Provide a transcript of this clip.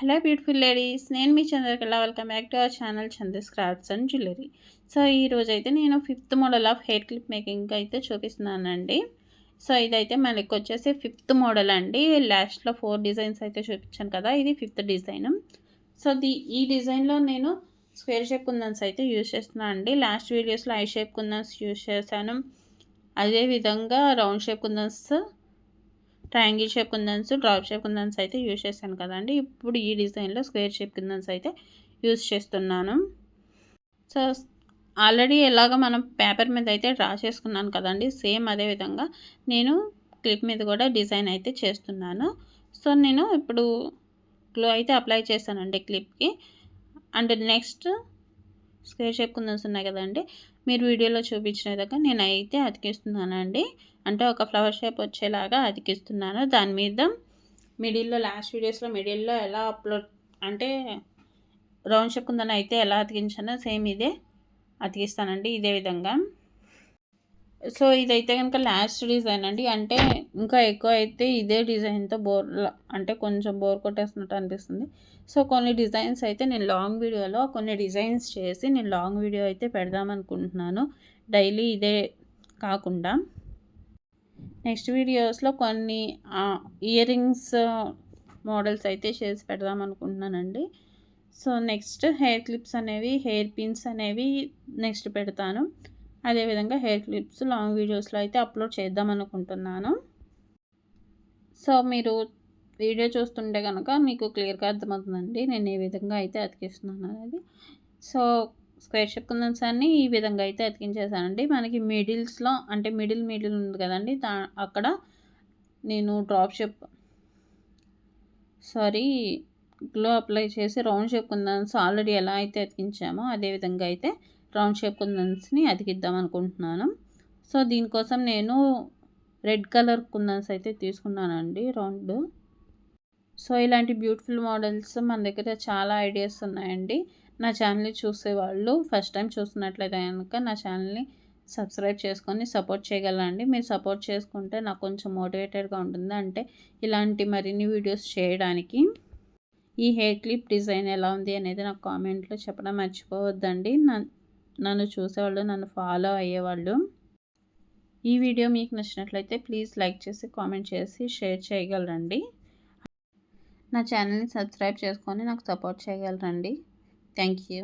Hello beautiful ladies, నేను మీ Chandrakala. Welcome back to our channel Chandra's crafts and jewellery. So ఈరోజు అయితే నేను 5th model of hair clip making అయితే చూపిస్తున్నానండి. సో ఇదైతే మనకి వచ్చేసి 5th మోడల్ అండి. లాస్ట్లో 4 డిజైన్స్ అయితే చూపించాను కదా, ఇది 5th డిజైన్. సో ఈ డిజైన్లో నేను స్క్వేర్ షేప్ కుందన్స్ అయితే యూజ్ చేస్తున్నాను అండి. లాస్ట్ వీడియోస్లో ఐ షేప్ కుందన్స్ యూజ్ చేశాను, అదేవిధంగా రౌండ్ షేప్ కుందన్స్, ట్రయాంగిల్ షేప్ కుందన్స్, డ్రాప్ షేప్ కుందన్స్ అయితే యూజ్ చేశాను కదండి. ఇప్పుడు ఈ డిజైన్లో స్క్వేర్ షేప్ కుందన్స్ అయితే యూజ్ చేస్తున్నాను. సో ఆల్రెడీ ఎలాగ మనం పేపర్ మీద అయితే డ్రా చేసుకున్నాను కదండి, సేమ్ అదే విధంగా నేను క్లిప్ మీద కూడా డిజైన్ అయితే చేస్తున్నాను. సో నేను ఇప్పుడు గ్లో అయితే అప్లై చేశానండి క్లిప్కి. అండ్ నెక్స్ట్ స్క్వేర్ షేప్ కుందన్స్ ఉన్నాయి కదండి, మీరు వీడియోలో చూపించిన విధంగా నేనైతే అతికిస్తున్నానండి. అంటే ఒక ఫ్లవర్ షేప్ వచ్చేలాగా అతికిస్తున్నాను. దాని మీద మిడిల్లో, లాస్ట్ వీడియోస్లో మిడిల్లో ఎలా అప్లోడ్ అంటే రౌండ్ షేప్ కుందన్ అయితే ఎలా అతికించానో సేమ్ ఇదే అతికిస్తానండి, ఇదే విధంగా. సో ఇదైతే కనుక లాస్ట్ డిజైన్ అండి. అంటే ఇంకా ఎక్కువ అయితే ఇదే డిజైన్తో అంటే కొంచెం బోర్ కొట్టేస్తున్నట్టు అనిపిస్తుంది. సో కొన్ని డిజైన్స్ అయితే నేను లాంగ్ వీడియోలో కొన్ని డిజైన్స్ చేసి నేను లాంగ్ వీడియో అయితే పెడదామనుకుంటున్నాను, డైలీ ఇదే కాకుండా. నెక్స్ట్ వీడియోస్లో కొన్ని ఇయర్ రింగ్స్ మోడల్స్ అయితే చేసి పెడదాం అనుకుంటున్నానండి. సో నెక్స్ట్ హెయిర్ క్లిప్స్ అనేవి, హెయిర్ పిన్స్ అనేవి నెక్స్ట్ పెడతాను. అదేవిధంగా హెయిర్ క్లిప్స్ లాంగ్ వీడియోస్లో అయితే అప్లోడ్ చేద్దాం అనుకుంటున్నాను. సో మీరు వీడియో చూస్తుంటే కనుక మీకు క్లియర్గా అర్థమవుతుందండి నేను ఏ విధంగా అయితే అతికిస్తున్నాను అనేది. సో స్క్వేర్ షేప్ కుందన్స్ అన్నీ ఈ విధంగా అయితే అతికించేసానండి. మనకి మిడిల్స్లో అంటే మిడిల్ ఉంది కదండి, అక్కడ నేను డ్రాప్ షేప్ గ్లో అప్లై చేసి రౌండ్ షేప్ కుందన్స్ ఆల్రెడీ ఎలా అయితే అతికించామో అదే విధంగా అయితే రౌండ్ షేప్ కుందన్స్ని అతికిద్దాం అనుకుంటున్నాను. సో దీనికోసం నేను రెడ్ కలర్ కుందన్స్ అయితే తీసుకున్నానండి, రౌండ్. సో ఇలాంటి బ్యూటిఫుల్ మోడల్స్ మన దగ్గర చాలా ఐడియాస్ ఉన్నాయండి. నా ఛానల్ని చూసేవాళ్ళు ఫస్ట్ టైం చూస్తున్నట్లయితే కనుక నా ఛానల్ని సబ్స్క్రైబ్ చేసుకొని సపోర్ట్ చేయగలరండి. మీరు సపోర్ట్ చేసుకుంటే నాకు కొంచెం మోటివేటెడ్గా ఉంటుంది, అంటే ఇలాంటి మరిన్ని వీడియోస్ చేయడానికి. ఈ హెయిర్ క్లిప్ డిజైన్ ఎలా ఉంది అనేది నాకు కామెంట్లో చెప్పడం మర్చిపోవద్దండి. నన్ను చూసేవాళ్ళు, నన్ను ఫాలో అయ్యేవాళ్ళు. ఈ వీడియో మీకు నచ్చినట్లయితే ప్లీజ్ లైక్ చేసి, కామెంట్ చేసి, షేర్ చేయగలరండి. నా ఛానల్ని సబ్స్క్రైబ్ చేసుకొని నాకు సపోర్ట్ చేయగలరండి. Thank you.